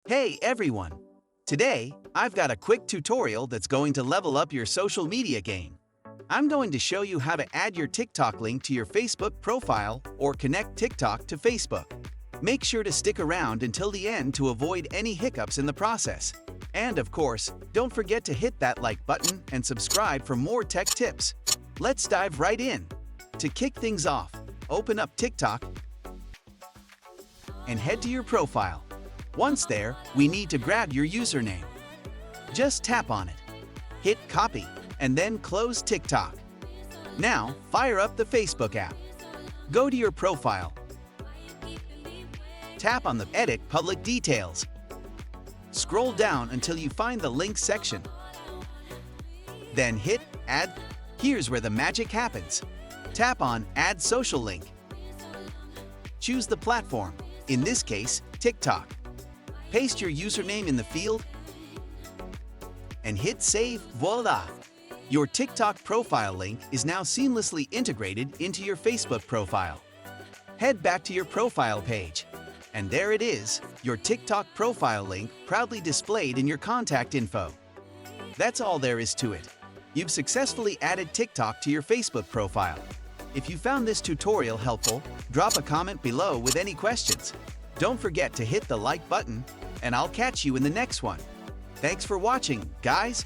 Hey everyone! Today, I've got a quick tutorial that's going to level up your social media game. I'm going to show you how to add your TikTok link to your Facebook profile or connect TikTok to Facebook. Make sure to stick around until the end to avoid any hiccups in the process. And of course, don't forget to hit that like button and subscribe for more tech tips. Let's dive right in. To kick things off, open up TikTok and head to your profile. Once there, we need to grab your username. Just tap on it. Hit copy, and then close TikTok. Now, fire up the Facebook app. Go to your profile. Tap on the Edit Public Details. Scroll down until you find the Links section. Then hit Add. Here's where the magic happens. Tap on Add Social Link. Choose the platform, in this case, TikTok. Paste your username in the field and hit Save. Voila! Your TikTok profile link is now seamlessly integrated into your Facebook profile. Head back to your profile page, and there it is, your TikTok profile link proudly displayed in your contact info. That's all there is to it. You've successfully added TikTok to your Facebook profile. If you found this tutorial helpful, drop a comment below with any questions. Don't forget to hit the like button, and I'll catch you in the next one. Thanks for watching, guys!